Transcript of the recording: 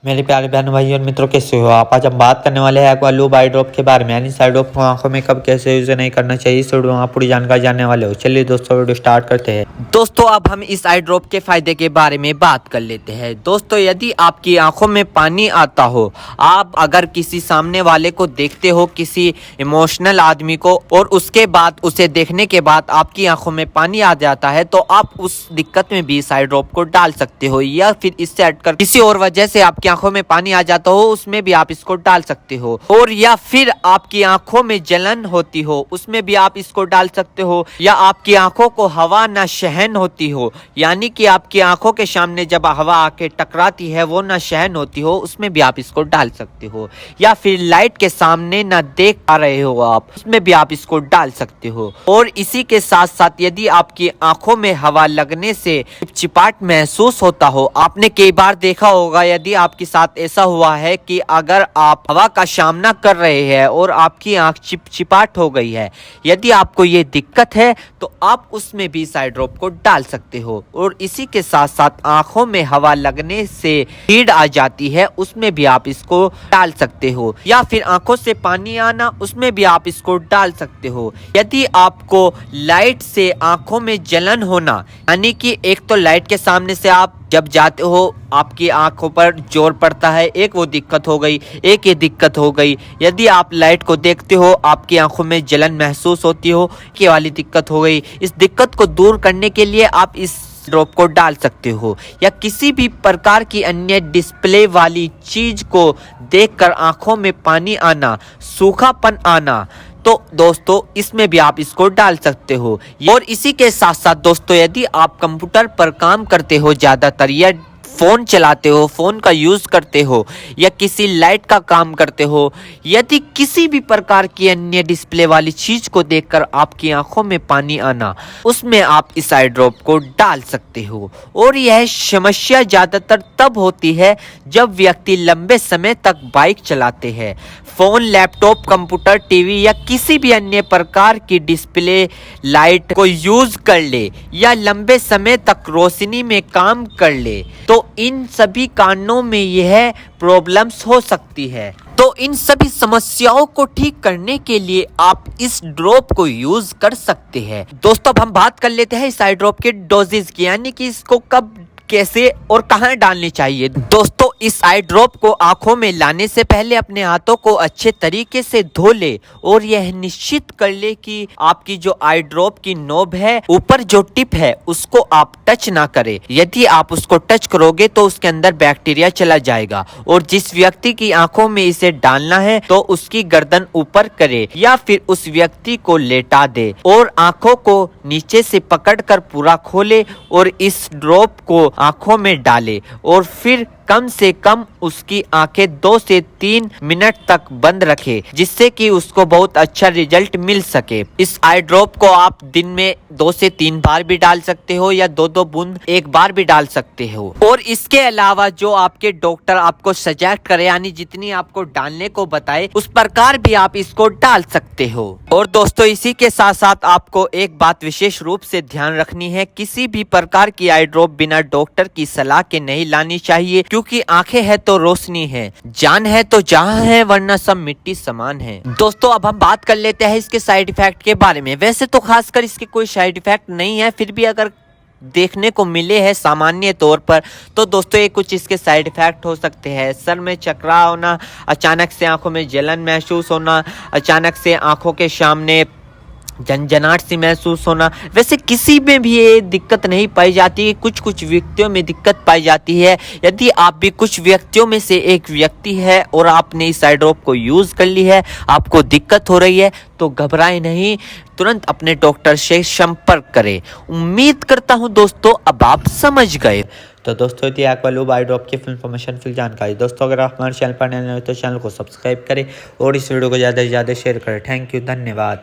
मेरे प्यारे बहन भाई और मित्रों, कैसे हो आप। आज हम बात करने वाले हैं एक्वा लूब आई ड्रॉप के बारे में, यानी इस आई ड्रॉप को आंखों में कब कैसे यूज नहीं करना चाहिए। इस वीडियो में आप पूरी जानकारी जानने वाले हो। चलिए दोस्तों वीडियो स्टार्ट करते हैं। दोस्तों अब हम इस आई ड्रॉप के फायदे के बारे में बात कर लेते हैं। दोस्तों यदि आपकी आंखों में पानी आता हो, आप अगर किसी सामने वाले को देखते हो, किसी इमोशनल आदमी को, और उसके बाद उसे देखने के बाद आपकी आंखों में पानी आ जाता है, तो आप उस दिक्कत में भी इस आई ड्रॉप को डाल सकते हो। या फिर इससे हटकर किसी और वजह से आपकी आंखों में पानी आ जाता हो, उसमें भी आप इसको डाल सकते हो। और या फिर आपकी आंखों में जलन होती हो, उसमें भी आप इसको डाल सकते हो। या आपकी आंखों को हवा न सहन होती हो, यानी कि आपकी आंखों के सामने जब हवा आके टकराती है वो न सहन होती हो, उसमें भी आप इसको डाल सकते हो। या फिर लाइट के सामने न देख पा रहे हो आप, उसमें भी आप इसको डाल सकते हो। और इसी के साथ साथ यदि आपकी आंखों में हवा लगने से चिपचिपाहट महसूस होता हो, आपने कई बार देखा होगा, यदि आपके साथ ऐसा हुआ है कि अगर आप हवा का सामना कर रहे हैं और आपकी आंख चिपचिपाहट हो गई है, यदि आपको ये दिक्कत है तो आप उसमें भी इस आई ड्रॉप को डाल सकते हो। और इसी के साथ साथ आंखों में हवा लगने से हीट आ जाती है, उसमें भी आप इसको डाल सकते हो। या फिर आंखों से पानी आना, उसमें भी आप इसको डाल सकते हो। यदि आपको लाइट से आंखों में जलन होना, यानी कि एक तो लाइट के सामने से आप जब जाते हो आपकी आंखों पर जोर पड़ता है, एक वो दिक्कत हो गई, एक ये दिक्कत हो गई। यदि आप लाइट को देखते हो, आपकी आंखों में जलन महसूस होती हो, ये वाली दिक्कत हो गई। इस दिक्कत को दूर करने के लिए आप इस ड्रॉप को डाल सकते हो। या किसी भी प्रकार की अन्य डिस्प्ले वाली चीज को देखकर आंखों में पानी आना, सूखापन आना, तो दोस्तों इसमें भी आप इसको डाल सकते हो। और इसी के साथ साथ दोस्तों यदि आप कंप्यूटर पर काम करते हो ज्यादातर, या फोन चलाते हो, फोन का यूज करते हो, या किसी लाइट का काम करते हो, यदि किसी भी प्रकार की अन्य डिस्प्ले वाली चीज को देखकर आपकी आंखों में पानी आना, उसमें आप इस आई ड्रॉप को डाल सकते हो। और यह समस्या ज्यादातर तब होती है जब व्यक्ति लंबे समय तक बाइक चलाते हैं, फोन, लैपटॉप, कंप्यूटर, टीवी या किसी भी अन्य प्रकार की डिस्प्ले लाइट को यूज कर ले, या लंबे समय तक रोशनी में काम कर ले, तो इन सभी कारणों में यह प्रॉब्लम्स हो सकती है। तो इन सभी समस्याओं को ठीक करने के लिए आप इस ड्रॉप को यूज कर सकते हैं। दोस्तों अब हम बात कर लेते हैं इस आई ड्रॉप के डोजेज की, यानी कि इसको कब, कैसे और कहां डालनी चाहिए। दोस्तों इस आई ड्रॉप को आंखों में लाने से पहले अपने हाथों को अच्छे तरीके से धो ले और यह निश्चित कर ले कि आपकी जो आई ड्रॉप की नोब है, ऊपर जो टिप है, उसको आप टच ना करें। यदि आप उसको टच करोगे तो उसके अंदर बैक्टीरिया चला जाएगा। और जिस व्यक्ति की आंखों में इसे डालना है तो उसकी गर्दन ऊपर करे, या फिर उस व्यक्ति को लेटा दे और आंखों को नीचे से पकड़कर पूरा खोले और इस ड्रॉप को आंखों में डाले। और फिर कम से कम उसकी आंखें 2 से 3 मिनट तक बंद रखे, जिससे कि उसको बहुत अच्छा रिजल्ट मिल सके। इस आई ड्रॉप को आप दिन में 2 से 3 बार भी डाल सकते हो, या 2-2 बूंद एक बार भी डाल सकते हो। और इसके अलावा जो आपके डॉक्टर आपको सजेस्ट करे, यानी जितनी आपको डालने को बताए, उस प्रकार भी आप इसको डाल सकते हो। और दोस्तों इसी के साथ साथ आपको एक बात विशेष रूप से ध्यान रखनी है, किसी भी प्रकार की आई ड्रॉप बिना डॉक्टर की सलाह के नहीं लानी चाहिए, क्योंकि आंखें है तो रोशनी है, जान है तो जहां है, वरना सब मिट्टी समान है। दोस्तों अब हम बात कर लेते हैं इसके साइड इफेक्ट के बारे में। वैसे तो खासकर इसके कोई साइड इफेक्ट नहीं है, फिर भी अगर देखने को मिले हैं सामान्य तौर पर, तो दोस्तों ये कुछ इसके साइड इफेक्ट हो सकते हैं। सर में चकरा होना, अचानक से आंखों में जलन महसूस होना, अचानक से आंखों के सामने झंझनाहट सी महसूस होना। वैसे किसी में भी ये दिक्कत नहीं पाई जाती, कुछ व्यक्तियों में दिक्कत पाई जाती है। यदि आप भी कुछ व्यक्तियों में से एक व्यक्ति है और आपने इस आई ड्रॉप को यूज कर ली है, आपको दिक्कत हो रही है, तो घबराए नहीं, तुरंत अपने डॉक्टर से संपर्क करें। उम्मीद करता हूं दोस्तों अब आप समझ गए। तो दोस्तों थी एक्वा लूब आई ड्रॉप की फुल इन्फॉर्मेशन, फुल जानकारी। दोस्तों अगर आप हमारे चैनल पर नए हो तो चैनल को सब्सक्राइब करें और इस वीडियो को ज़्यादा से ज़्यादा शेयर करें। थैंक यू, धन्यवाद।